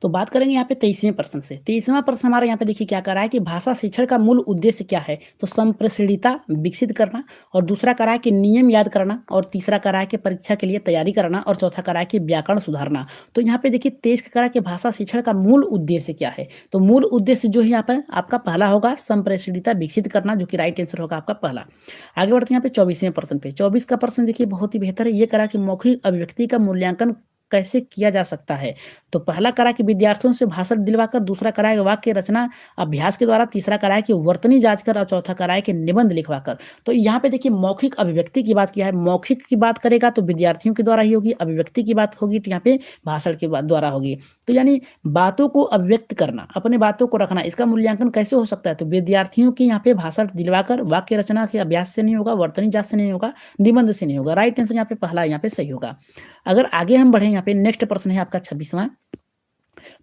तो बात करेंगे यहाँ पे 23वें प्रश्न से। 23वां प्रश्न हमारा यहाँ पे देखिए क्या कर रहा है कि भाषा शिक्षण का मूल उद्देश्य क्या है? तो संप्रेषणीयता विकसित करना और दूसरा कह रहा है कि नियम याद करना और तीसरा कह रहा है कि परीक्षा के लिए तैयारी कराना और चौथा कह रहा है कि व्याकरण सुधारना। तो यहाँ पे देखिए 23 का कह रहा है कि भाषा शिक्षण का मूल उद्देश्य क्या है? तो मूल उद्देश्य जो है यहाँ पर आपका पहला होगा संप्रेषणीयता विकसित करना, जो कि राइट आंसर होगा आपका पहला। आगे बढ़ते हैं यहाँ पे 24वें प्रश्न पे। 24 का प्रश्न देखिए बहुत ही बेहतर है। ये कह रहा है कि मौखिक अभिव्यक्ति का मूल्यांकन कैसे किया जा सकता है? तो पहला करा कि विद्यार्थियों से भाषण दिलवाकर, दूसरा करा है वाक्य रचना अभ्यास के द्वारा, तीसरा करा है कि वर्तनी जाँच कर और चौथा करा है कि निबंध लिखवाकर। तो यहाँ पे देखिए मौखिक अभिव्यक्ति की बात किया है। मौखिक की बात करेगा तो विद्यार्थियों के द्वारा ही होगी, अभिव्यक्ति की बात होगी तो यहाँ पे भाषण के द्वारा होगी। तो यानी बातों को अभिव्यक्त करना, अपने बातों को रखना, इसका मूल्यांकन कैसे हो सकता है? तो विद्यार्थियों की यहाँ पे भाषण दिलवाकर, वाक्य रचना के अभ्यास से नहीं होगा, वर्तनी जाँच से नहीं होगा, निबंध से नहीं होगा। राइट आंसर यहाँ पे पहला यहाँ पे सही होगा। अगर आगे हम बढ़े यहाँ पे नेक्स्ट प्रश्न है आपका 26वां।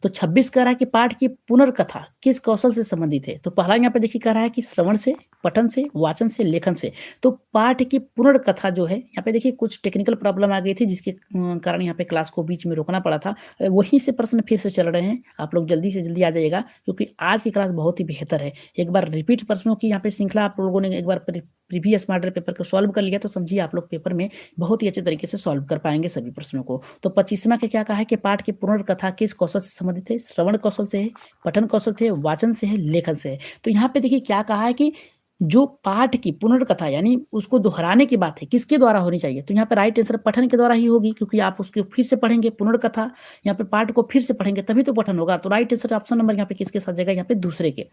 तो 26 कह रहा है कि पाठ की पुनर्कथा किस कौशल से संबंधित है? तो पहला यहाँ पे देखिए कह रहा है कि श्रवण से, पठन से, वाचन से, लेखन से। तो पाठ की पुनर्कथा जो है यहाँ पे देखिए कुछ टेक्निकल प्रॉब्लम आ गई थी जिसके कारण यहाँ पे क्लास को बीच में रोकना पड़ा था। वहीं से प्रश्न फिर से चल रहे हैं। आप लोग जल्दी से जल्दी आ जाइएगा क्योंकि आज की क्लास बहुत ही बेहतर है। एक बार रिपीट प्रश्नों की यहाँ पे श्रृंखला आप लोगों ने एक बार प्रीवियस मॉडल पेपर को सॉल्व कर लिया तो समझिए आप लोग पेपर में बहुत ही अच्छे तरीके से सॉल्व कर पाएंगे सभी प्रश्नों को। तो 25वां के क्या कहा है कि पाठ की पुनर्कथा किस कौशल से संबंधित है? श्रवण कौशल से है, पठन कौशल से है, वाचन से है, लेखन से है। तो यहाँ पे देखिए क्या कहा है कि जो पाठ की पुनर्कथा यानी उसको दोहराने की बात है, किसके द्वारा होनी चाहिए? तो यहाँ पे राइट आंसर पठन के द्वारा ही होगी क्योंकि आप उसको फिर से पढ़ेंगे, पुनर्कथा यहाँ पे पाठ को फिर से पढ़ेंगे तभी तो पठन होगा। तो राइट आंसर ऑप्शन नंबर यहाँ पे किसके साथ जाएगा? यहाँ पे दूसरे के।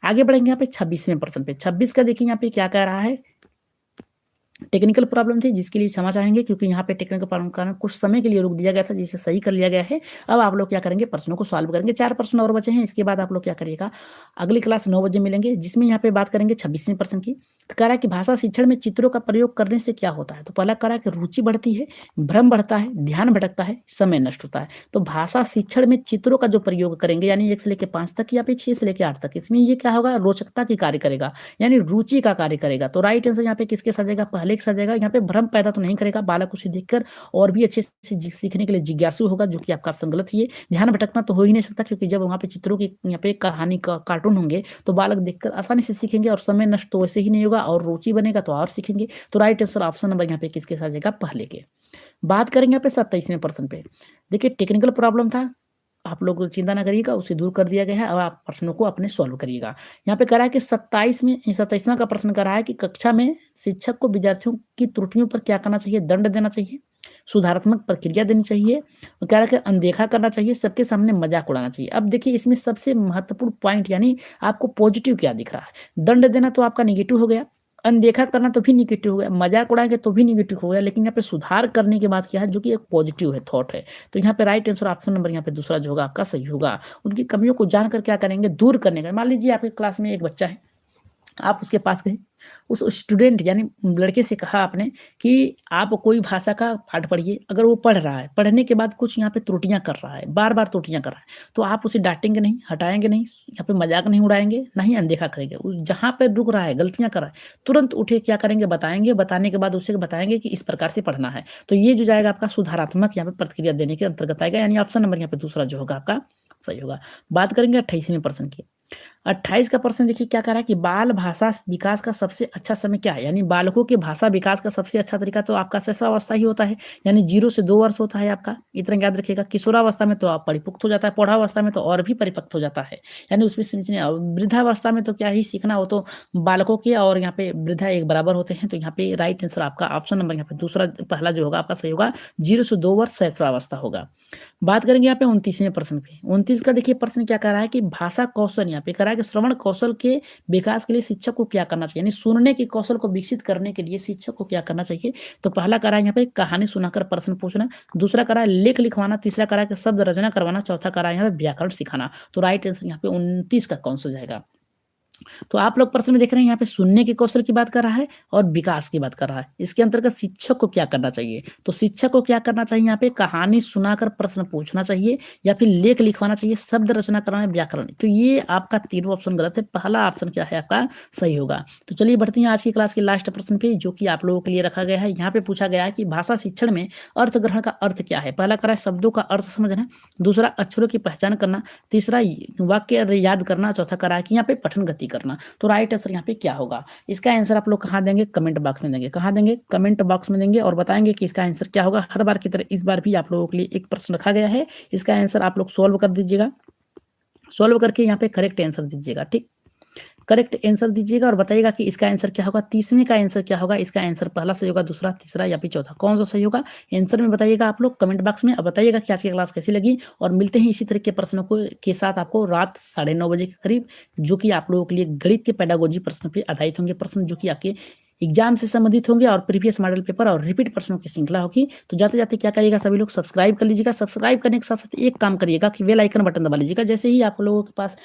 आगे बढ़ेंगे यहाँ पे 26वें प्रश्न पे। 26 का देखिए यहाँ पे क्या कह रहा है टेक्निकल प्रॉब्लम थी जिसके लिए क्षमा चाहेंगे, क्योंकि यहाँ पे टेक्निकल प्रॉब्लम के कारण कुछ समय के लिए रोक दिया गया था, जिसे सही कर लिया गया है। अब आप लोग क्या करेंगे, प्रश्नों को सॉल्व करेंगे। 4 प्रश्न और बचे हैं, इसके बाद आप लोग क्या करिएगा, अगली क्लास 9 बजे मिलेंगे, जिसमें यहाँ पे बात करेंगे 26वें प्रश्न की। तो कह रहा है कि भाषा शिक्षण में चित्रों का प्रयोग करने से क्या होता है? तो पहला कह रहा है कि रुचि बढ़ती है, भ्रम बढ़ता है, ध्यान भटकता है, समय नष्ट होता है। तो भाषा शिक्षण में चित्रों का जो प्रयोग करेंगे, यानी 1 से लेके 5 तक या फिर 6 से लेके 8 तक, इसमें ये क्या होगा, रोचकता की कार्य करेगा, यानी रुचि का कार्य करेगा। तो राइट आंसर यहाँ पे किसके साथ जाएगा, पहले के साथ जाएगा। यहाँ पे भ्रम पैदा तो नहीं करेगा, बालक उसे देखकर और भी अच्छे से सीखने के लिए जिज्ञासु होगा, जो कि आपका ऑप्शन गलत ही है। ध्यान भटकना तो हो ही नहीं सकता, क्योंकि जब वहाँ पे चित्रों की यहाँ पे कहानी का कार्टून होंगे तो बालक देखकर आसानी से सीखेंगे, और समय नष्ट तो वैसे ही नहीं होगा, और रुचि बनेगा तो और सीखेंगे। तो राइट आंसर ऑप्शन नंबर यहाँ पे किसके साथ जाएगा, पहले के। बात करेंगे यहाँ पे 27वें प्रश्न पे। देखिए टेक्निकल प्रॉब्लम था, आप लोग चिंता ना करिएगा, उसे दूर कर दिया गया है। अब आप प्रश्नों को अपने सॉल्व करिएगा। यहाँ पे कह रहा है कि 27वां का प्रश्न कह रहा है कि कक्षा में शिक्षक को विद्यार्थियों की त्रुटियों पर क्या करना चाहिए, दंड देना चाहिए, सुधारात्मक प्रक्रिया देनी चाहिए, और कह रहा है कि अनदेखा करना चाहिए, सबके सामने मजाक उड़ाना चाहिए। अब देखिए इसमें सबसे महत्वपूर्ण पॉइंट, यानी आपको पॉजिटिव क्या दिख रहा है। दंड देना तो आपका निगेटिव हो गया, अनदेखा करना तो भी निगेटिव हो गया, मजाक उड़ाएंगे तो भी निगेटिव हो गया, लेकिन यहाँ पे सुधार करने की बात क्या है, जो कि एक पॉजिटिव है, थॉट है। तो यहाँ पे राइट आंसर ऑप्शन नंबर यहाँ पे दूसरा जो होगा आपका सही होगा। उनकी कमियों को जानकर क्या करेंगे, दूर करने का। मान लीजिए आपके क्लास में एक बच्चा है, आप उसके पास गए, उस स्टूडेंट यानी लड़के से कहा आपने कि आप कोई भाषा का पाठ पढ़िए। अगर वो पढ़ रहा है, पढ़ने के बाद कुछ यहाँ पे त्रुटियां कर रहा है, बार बार त्रुटियां कर रहा है, तो आप उसे डांटेंगे नहीं, हटाएंगे नहीं, यहाँ पे मजाक नहीं उड़ाएंगे, ना ही अनदेखा करेंगे। जहां पे रुक रहा है, गलतियां कर रहा है, तुरंत उठे क्या करेंगे, बताएंगे। बताने के बाद उसे बताएंगे कि इस प्रकार से पढ़ना है। तो ये जो जाएगा आपका सुधारात्मक यहाँ पे प्रतिक्रिया देने के अंतर्गत आएगा, यानी ऑप्शन नंबर यहाँ पे दूसरा जो होगा आपका सही होगा। बात करेंगे 28वें प्रश्न की। 28 का प्रश्न देखिए क्या कह रहा है कि बाल भाषा विकास का सबसे अच्छा समय क्या है, यानी बालकों के भाषा विकास का सबसे अच्छा तरीका तो आपका शैशवावस्था ही होता है, यानी 0 से 2 वर्ष होता है आपका, इतना याद रखिएगा। किशोरावस्था में तो आप परिपक्व हो जाता है, प्रौढ़ावस्था में तो और भी परिपक्व हो जाता है, यानी उसमें समझने। वृद्धावस्था में तो क्या ही सीखना हो, तो बालकों के और यहाँ पे वृद्धा एक बराबर होते हैं। तो यहाँ पे राइट आंसर आपका ऑप्शन नंबर यहाँ पे दूसरा पहला जो होगा आपका सही होगा, 0 से 2 वर्ष शैशवावस्था होगा। बात करेंगे यहाँ पे 29वें प्रश्न पे। 29 का देखिए प्रश्न क्या कह रहा है कि भाषा कौशल, यहाँ पे कह रहा है कि श्रवण कौशल के विकास के लिए शिक्षक को क्या करना चाहिए, यानी सुनने के कौशल को विकसित करने के लिए शिक्षक को क्या करना चाहिए। तो पहला कह रहा है यहाँ पे कहानी सुनाकर प्रश्न पूछना, दूसरा कह रहा है लेख लिखवाना, तीसरा कह रहा है कि शब्द रचना करवाना, चौथा कह रहा है यहाँ पे व्याकरण सिखाना। तो राइट आंसर यहाँ पे 29 का कौन सा जाएगा। तो आप लोग प्रश्न में देख रहे हैं यहाँ पे सुनने के कौशल की बात कर रहा है और विकास की बात कर रहा है। इसके अंतर्गत शिक्षक को क्या करना चाहिए, तो शिक्षक को क्या करना चाहिए, यहाँ पे कहानी सुनाकर प्रश्न पूछना चाहिए, या फिर लेख लिखवाना चाहिए, शब्द रचना कराना, व्याकरण। तो ये आपका तीनों ऑप्शन गलत है, पहला ऑप्शन क्या है आपका सही होगा। तो चलिए बढ़ते हैं आज की क्लास के लास्ट प्रश्न पे, जो कि आप लोगों के लिए रखा गया है। यहाँ पे पूछा गया है कि भाषा शिक्षण में अर्थ ग्रहण का अर्थ क्या है। पहला करा है शब्दों का अर्थ समझना, दूसरा अक्षरों की पहचान करना, तीसरा वाक्य याद करना, चौथा करा है कि यहाँ पे पठन गति करना। तो राइट आंसर यहाँ पे क्या होगा, इसका आंसर आप लोग कहाँ देंगे, कमेंट बॉक्स में देंगे। कहाँ देंगे, कमेंट बॉक्स में देंगे, और बताएंगे कि इसका आंसर क्या होगा। हर बार की तरह इस बार भी आप लोगों के लिए एक प्रश्न रखा गया है, इसका आंसर आप लोग सोल्व कर दीजिएगा। सोल्व करके यहाँ पे करेक्ट आंसर दीजिएगा, ठीक, करेक्ट आंसर दीजिएगा और बताइएगा कि इसका आंसर क्या होगा। 30वें का आंसर क्या होगा, इसका आंसर पहला सही होगा, दूसरा, तीसरा या फिर चौथा, कौन सा सही होगा आंसर में बताइएगा आप लोग कमेंट बॉक्स में। अब बताइएगा कि आज की क्लास कैसी लगी, और मिलते हैं इसी तरह के प्रश्नों को के साथ आपको रात 9:30 बजे के करीब, जो कि आप लोगों के लिए गणित के पेडागोजी प्रश्न पे आधारित होंगे, प्रश्न जो कि आपके एग्जाम से संबंधित होंगे, और प्रीवियस मॉडल पेपर और रिपीट प्रश्नों की श्रृंखला होगी। तो जाते जाते क्या करिएगा, सभी लोग सब्सक्राइब कर लीजिएगा। सब्सक्राइब करने के साथ साथ एक काम करिएगा कि बेल आइकन बटन दबा लीजिएगा। जैसे ही आप लोगों के पास